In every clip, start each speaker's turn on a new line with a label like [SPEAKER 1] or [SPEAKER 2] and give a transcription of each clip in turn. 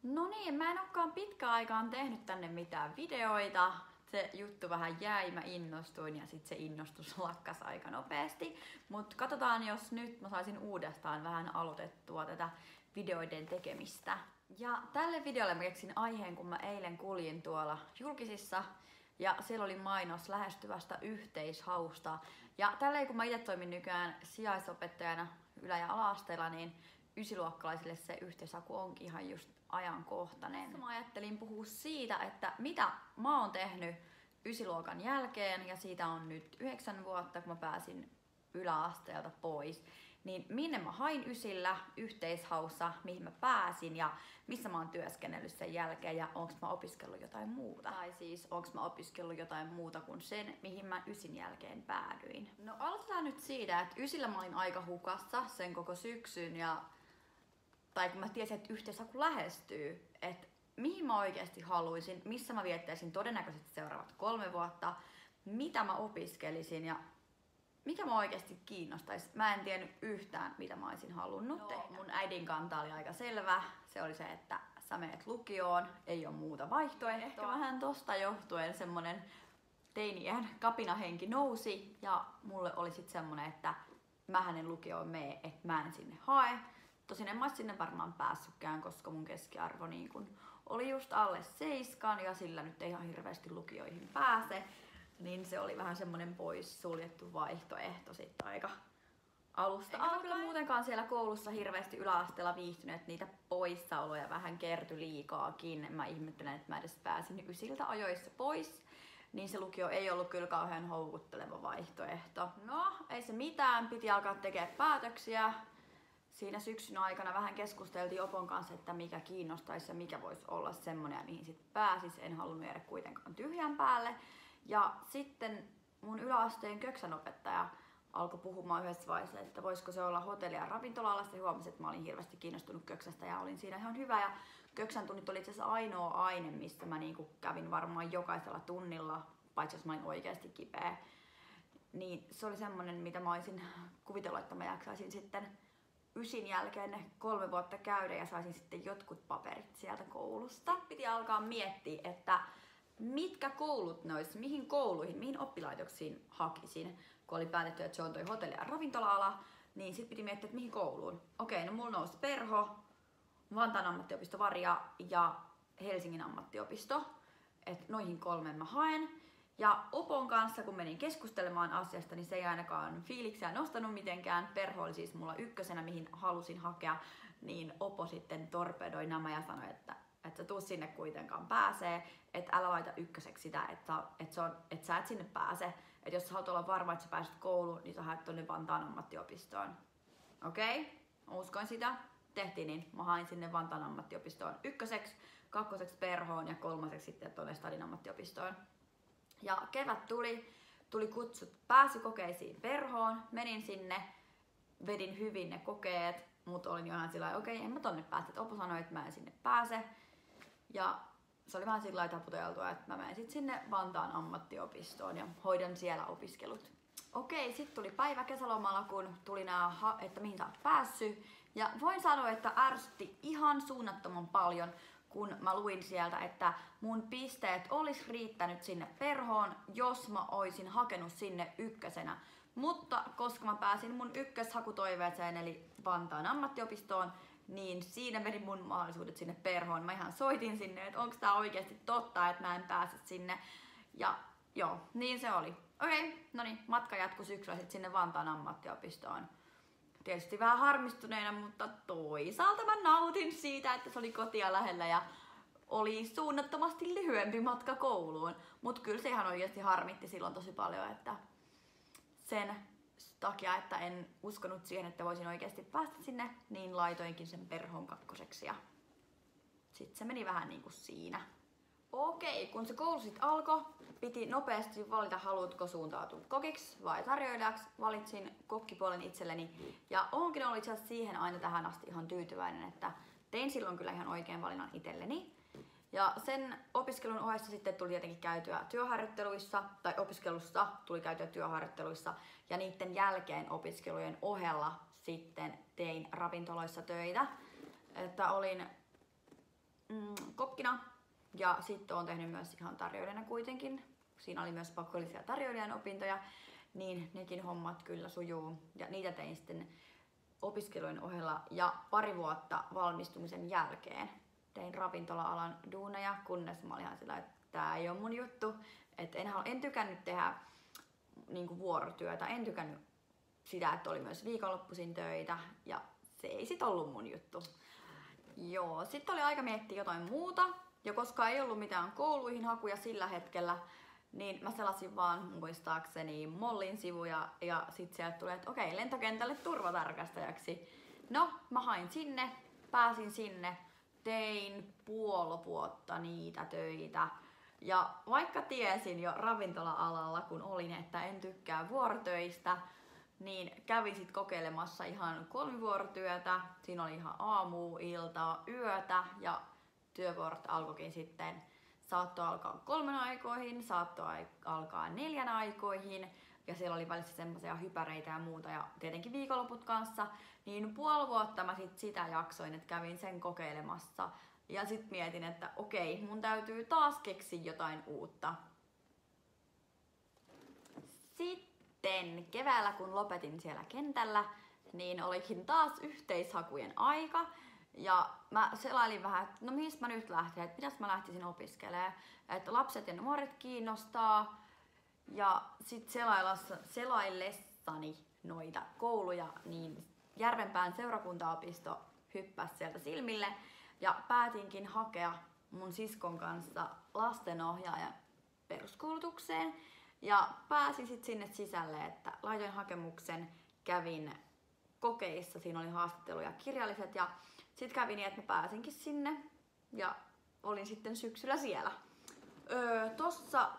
[SPEAKER 1] No niin, mä en olekaan pitkään aikaan tehnyt tänne mitään videoita. Se juttu vähän jäi, mä innostuin ja sitten se innostus lakkas aika nopeasti. Mut katsotaan, jos nyt mä saisin uudestaan vähän aloitettua tätä videoiden tekemistä. Ja tälle videolle mä keksin aiheen, kun mä eilen kuljin tuolla julkisissa ja siellä oli mainos lähestyvästä yhteishausta. Ja tälleen kun mä itse toimin nykyään sijaisopettajana ylä- ja ala-asteella, niin ysiluokkalaisille se yhteishaku onkin ihan just ajankohtainen. Mä ajattelin puhua siitä, että mitä mä oon tehnyt ysiluokan jälkeen, ja siitä on nyt 9 vuotta, kun mä pääsin yläasteelta pois. Niin minne mä hain ysillä yhteishaussa, mihin mä pääsin ja missä mä oon työskennellyt sen jälkeen ja onks mä opiskellut jotain muuta. Tai siis onks mä opiskellut jotain muuta kuin sen, mihin mä ysin jälkeen päädyin. No aloitetaan nyt siitä, että ysillä mä olin aika hukassa sen koko syksyn tai kun mä tiesin, että yhteishaku lähestyy, että mihin mä oikeasti haluaisin, missä mä viettäisin todennäköisesti seuraavat 3 vuotta, mitä mä opiskelisin ja mikä mä oikeasti kiinnostaisi. Mä en tiennyt yhtään, mitä mä olisin halunnut tehdä. Mun äidin kanta oli aika selvä. Se oli se, että sä menet lukioon, ei ole muuta vaihtoehtoa. Ehkä vähän tosta johtuen semmonen teiniän kapinahenki nousi ja mulle oli sit semmonen, että mähän en lukioon mene, että mä en sinne hae. Tosin en mä sinne varmaan päässytkään, koska mun keskiarvo niin kun oli just alle 7 ja sillä nyt ei ihan hirveästi lukioihin pääse. Niin se oli vähän semmonen pois suljettu vaihtoehto sitten aika alusta alkaen. Kyllä muutenkaan siellä koulussa hirveästi yläasteella viihtynyt, että niitä poissaoloja vähän kertyi liikaakin. Mä ihmettelen, että mä edes pääsin ysiltä ajoissa pois. Niin se lukio ei ollut kyllä kauhean houkutteleva vaihtoehto. No, ei se mitään, piti alkaa tekemään päätöksiä. Siinä syksyn aikana vähän keskusteltiin Opon kanssa, että mikä kiinnostaisi ja mikä voisi olla semmonen ja mihin sit pääsis. En halunnut jäädä kuitenkaan tyhjän päälle. Ja sitten mun yläasteen köksänopettaja alkoi puhumaan yhdessä vaiheessa, että voisiko se olla hotelli- ja ravintola-alalla. Se huomasi, että mä olin hirveästi kiinnostunut köksästä ja olin siinä ihan hyvä. Ja köksän tunnit oli itse asiassa ainoa aine, mistä mä niinku kävin varmaan jokaisella tunnilla, paitsi jos mä olin oikeasti kipeä. Niin se oli semmonen, mitä mä olisin kuvitellut, että mä jaksaisin sitten ysin jälkeen ne 3 vuotta käydä ja saisin sitten jotkut paperit sieltä koulusta. Sitten piti alkaa miettiä, että mitkä koulut nois, mihin kouluihin, mihin oppilaitoksiin hakisin, kun oli päätetty, että se on toi hotelli- ja ravintola-ala, niin sit piti miettiä, että mihin kouluun. Okei, no mulla nousi Perho, Vantaan ammattiopisto Varia ja Helsingin ammattiopisto. Et noihin 3 mä haen. Ja Opon kanssa, kun menin keskustelemaan asiasta, niin se ei ainakaan fiiliksiä nostanut mitenkään. Perho oli siis mulla ykkösenä, mihin halusin hakea, niin Opo sitten torpedoi nämä ja sanoi, että sä tuu sinne kuitenkaan pääsee, että älä laita ykköseksi sitä, että sä et sinne pääse. Että jos sä haluat olla varma, että sä pääset kouluun, niin sä haet tonne Vantaan ammattiopistoon. Okei, uskoin sitä. Tehtiin niin. Mä hain sinne Vantaan ammattiopistoon ykköseksi, 2. Perhoon ja 3. sitten tonne Stadin ammattiopistoon. Ja kevät tuli kutsut pääsykokeisiin Perhoon, menin sinne, vedin hyvin ne kokeet, mutta olin jo ihan sillä lailla, okei, en mä tonne pääse. Opo sanoi, että mä en sinne pääse. Ja se oli vähän sillä lailla taputeltua, että mä menen sit sinne Vantaan ammattiopistoon ja hoidan siellä opiskelut. Okei, sitten tuli päivä kesälomalla, kun tuli että mihin sä oot päässyt. Ja voin sanoa, että ärsytti ihan suunnattoman paljon, kun mä luin sieltä, että mun pisteet olisi riittänyt sinne Perhoon, jos mä oisin hakenut sinne ykkösenä. Mutta koska mä pääsin mun ykköshakutoiveeseen eli Vantaan ammattiopistoon, niin siinä meni mun mahdollisuudet sinne Perhoon. Mä ihan soitin sinne, että onko tää oikeasti totta, että mä en pääse sinne. Ja joo, niin se oli. Okei, no niin, matka jatkui syksyllä sitten sinne Vantaan ammattiopistoon. Tietysti vähän harmistuneena, mutta toisaalta mä nautin siitä, että se oli kotia lähellä ja oli suunnattomasti lyhyempi matka kouluun. Mut kyllä se ihan oikeasti harmitti silloin tosi paljon, että sen takia, että en uskonut siihen, että voisin oikeasti päästä sinne, niin laitoinkin sen Perhoon 2. ja sitten se meni vähän niin kuin siinä. Okei, kun se koulu sit alkoi, piti nopeasti valita, haluatko suuntautua kokiksi vai tarjoilijaksi. Valitsin kokkipuolen itselleni ja oonkin ollut itse asiassa siihen aina tähän asti ihan tyytyväinen, että tein silloin kyllä ihan oikein valinnan itselleni. Ja sen opiskelun ohessa sitten tuli tietenkin käytyä työharjoitteluissa, tai opiskelussa tuli käytyä työharjoitteluissa, ja niiden jälkeen opiskelujen ohella sitten tein ravintoloissa töitä. Että olin kokkina. Ja sitten oon tehnyt myös ihan tarjoilijana kuitenkin. Siinä oli myös pakollisia tarjoilijan opintoja, niin nekin hommat kyllä sujuu. Ja niitä tein sitten opiskelujen ohella ja pari vuotta valmistumisen jälkeen. Tein ravintola-alan duuneja, kunnes mä olin ihan sillä, että tää ei ole mun juttu. Et en tykännyt tehdä niinku vuorotyötä, en tykännyt sitä, että oli myös viikonloppuisin töitä ja se ei sit ollut mun juttu. Joo, sitten oli aika miettiä jotain muuta ja koska ei ollut mitään kouluihin hakuja sillä hetkellä, niin mä selasin vaan muistaakseni Mollin sivuja ja sit sieltä tuli, että okei, lentokentälle turvatarkastajaksi. No, mä hain sinne, pääsin sinne, tein puoli vuotta niitä töitä. Ja vaikka tiesin jo ravintola-alalla, kun olin, että en tykkää vuorotöistä, niin kävin sit kokeilemassa ihan kolmivuorotyötä. Siinä oli ihan aamu, iltaa, yötä ja työvuorot alkoikin sitten. Saattoi alkaa 3 aikoihin, saattoi alkaa 4 aikoihin ja siellä oli välissä semmoisia hypäreitä ja muuta ja tietenkin viikonloput kanssa. Niin puoli vuotta mä sitä jaksoin, että kävin sen kokeilemassa ja sit mietin, että okei, mun täytyy taas keksiä jotain uutta. Sitten keväällä kun lopetin siellä kentällä, niin olikin taas yhteishakujen aika. Ja mä selailin vähän, että no mistä mä nyt lähtisin, että mitäs mä lähtisin opiskelemaan. Että lapset ja nuoret kiinnostaa. Ja sit selaillessani noita kouluja, niin Järvenpään seurakuntaopisto hyppäsi sieltä silmille. Ja päätinkin hakea mun siskon kanssa lastenohjaajan peruskoulutukseen. Ja pääsin sit sinne sisälle, että laitoin hakemuksen, kävin kokeissa, siinä oli haastatteluja kirjalliset ja sitten kävi niin, että mä pääsinkin sinne ja olin sitten syksyllä siellä. Tossa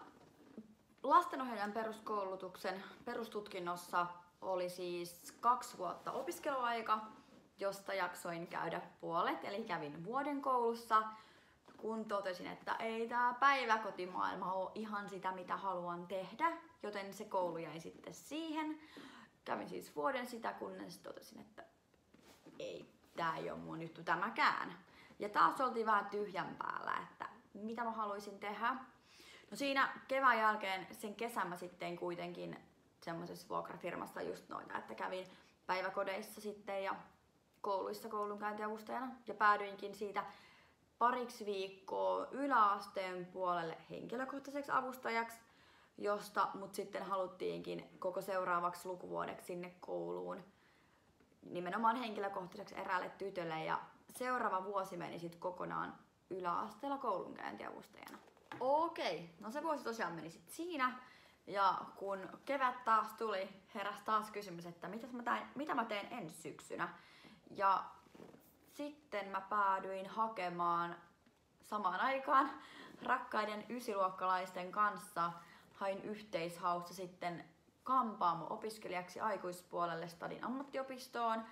[SPEAKER 1] lastenohjaajan peruskoulutuksen perustutkinnossa oli siis 2 vuotta opiskeluaika, josta jaksoin käydä puolet, eli kävin vuoden koulussa, kun totesin, että ei tää päiväkotimaailma ole ihan sitä, mitä haluan tehdä, joten se koulu jäi sitten siihen. Kävin siis vuoden sitä, kunnes totesin, että ei, tää ei ole mun juttu tämäkään. Ja taas oltiin vähän tyhjän päällä, että mitä mä haluaisin tehdä. No siinä kevään jälkeen, sen kesän mä sitten kuitenkin semmoisessa vuokrafirmassa just noita, että kävin päiväkodeissa sitten ja kouluissa koulunkäyntiavustajana. Ja päädyinkin siitä pariksi viikkoa yläasteen puolelle henkilökohtaiseksi avustajaksi, josta mut sitten haluttiinkin koko seuraavaksi lukuvuodeksi sinne kouluun nimenomaan henkilökohtaiseksi eräälle tytölle ja seuraava vuosi meni sitten kokonaan yläasteella koulunkäyntiavustajana. Okei, no se vuosi tosiaan meni sitten siinä ja kun kevät taas tuli, heräsi taas kysymys, että mitä mä teen ensi syksynä. Ja sitten mä päädyin hakemaan samaan aikaan rakkaiden ysiluokkalaisten kanssa. Hain yhteishaussa sitten kampaamo-opiskelijaksi aikuispuolelle Stadin ammattiopistoon.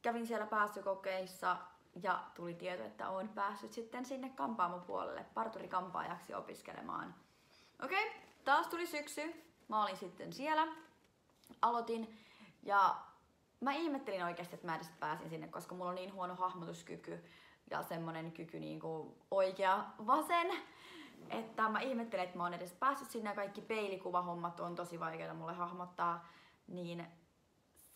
[SPEAKER 1] Kävin siellä pääsykokeissa ja tuli tieto, että olen päässyt sitten sinne kampaamopuolelle parturikampaajaksi opiskelemaan. Okei, taas tuli syksy. Mä olin sitten siellä. Aloitin ja mä ihmettelin oikeasti, että mä edes pääsin sinne, koska mulla on niin huono hahmotuskyky ja semmonen kyky niinku oikea vasen. Että mä ihmettelen, että mä oon edes päässyt sinne ja kaikki peilikuvahommat on tosi vaikeita mulle hahmottaa. Niin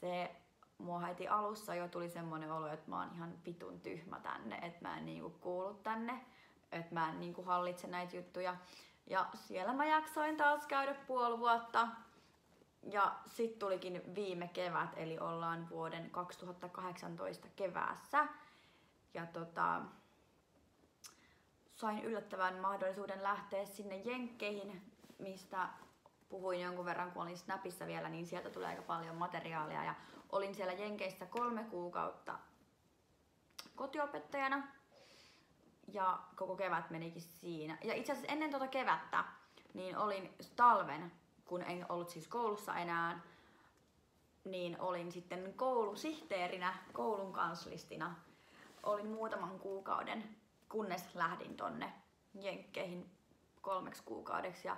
[SPEAKER 1] se mua heti alussa jo tuli semmonen olo, että mä oon ihan vitun tyhmä tänne. Että mä en niinku kuulu tänne. Että mä en niinku hallitse näitä juttuja. Ja siellä mä jaksoin taas käydä puoli vuotta. Ja sit tulikin viime kevät, eli ollaan vuoden 2018 keväässä. Ja sain yllättävän mahdollisuuden lähteä sinne Jenkkeihin, mistä puhuin jonkun verran, kun olin Snapissa vielä, niin sieltä tulee aika paljon materiaalia. Ja olin siellä Jenkeissä 3 kuukautta kotiopettajana ja koko kevät menikin siinä. Ja itse asiassa ennen tuota kevättä, niin olin talven, kun en ollut siis koulussa enää, niin olin sitten koulusihteerinä, koulun kanslistina. Olin muutaman kuukauden, kunnes lähdin tonne Jenkkeihin 3 kuukaudeksi ja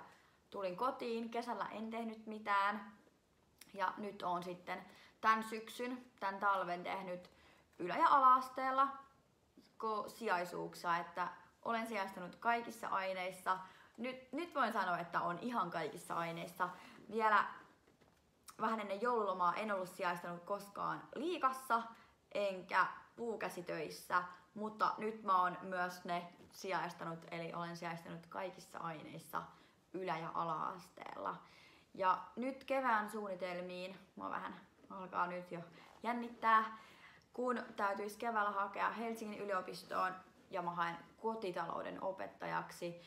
[SPEAKER 1] tulin kotiin. Kesällä en tehnyt mitään ja nyt on sitten tän syksyn, tän talven tehnyt ylä- ja ala-asteella sijaisuuksia, että olen sijaistanut kaikissa aineissa. Nyt voin sanoa, että on ihan kaikissa aineissa. Vielä vähän ennen joululomaa en ollut sijaistanut koskaan liikassa enkä puukäsitöissä, mutta nyt mä oon myös ne sijaistanut, eli olen sijaistanut kaikissa aineissa ylä- ja ala-asteella. Ja nyt kevään suunnitelmiin, mä vähän alkaa nyt jo jännittää, kun täytyisi keväällä hakea Helsingin yliopistoon ja mä haen kotitalouden opettajaksi.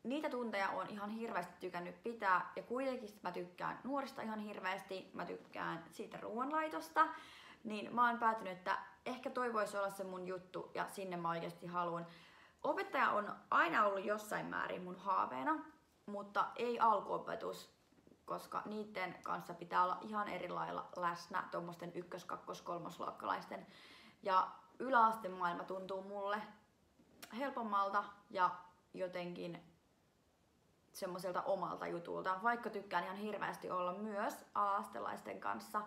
[SPEAKER 1] Niitä tunteja on ihan hirveästi tykännyt pitää ja kuitenkin mä tykkään nuorista ihan hirveästi, mä tykkään siitä ruoanlaitosta, niin mä oon päätynyt, että ehkä toi voisi olla se mun juttu ja sinne mä oikeasti haluan. Opettaja on aina ollut jossain määrin mun haaveena, mutta ei alkuopetus, koska niiden kanssa pitää olla ihan eri lailla läsnä tuommoisten ykkös-, kakkos-, kolmosluokkalaisten. Ja yläastemaailma tuntuu mulle helpommalta ja jotenkin semmoiselta omalta jutulta. Vaikka tykkään ihan hirveästi olla myös ala-astelaisten kanssa,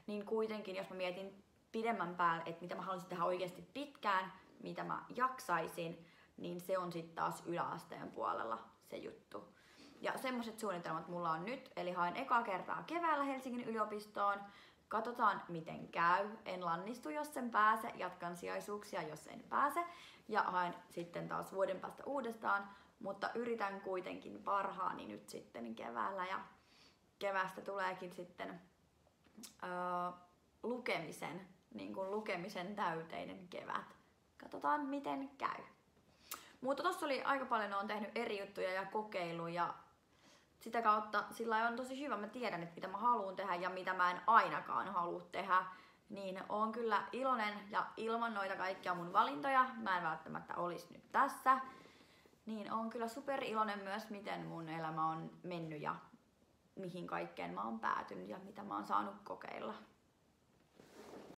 [SPEAKER 1] niin kuitenkin jos mä mietin pidemmän päälle, että mitä mä haluaisin tehdä oikeasti pitkään, mitä mä jaksaisin, niin se on sitten taas yläasteen puolella se juttu. Ja semmoiset suunnitelmat mulla on nyt, eli haen ekaa kertaa keväällä Helsingin yliopistoon. Katsotaan miten käy. En lannistu, jos en pääse. Jatkan sijaisuuksia, jos en pääse. Ja haen sitten taas vuoden päästä uudestaan. Mutta yritän kuitenkin parhaani nyt sitten keväällä. Ja keväästä tuleekin sitten lukemisen täyteinen kevät. Katsotaan miten käy. Mutta tossa oli aika paljon, olen tehnyt eri juttuja ja kokeiluja. Sitä kautta sillä on tosi hyvä, mä tiedän, että mitä mä haluan tehdä ja mitä mä en ainakaan halua tehdä. Niin oon kyllä iloinen ja ilman noita kaikkia mun valintoja, mä en välttämättä olisi nyt tässä. Niin oon kyllä super iloinen myös, miten mun elämä on mennyt ja mihin kaikkeen mä oon päätynyt ja mitä mä oon saanut kokeilla.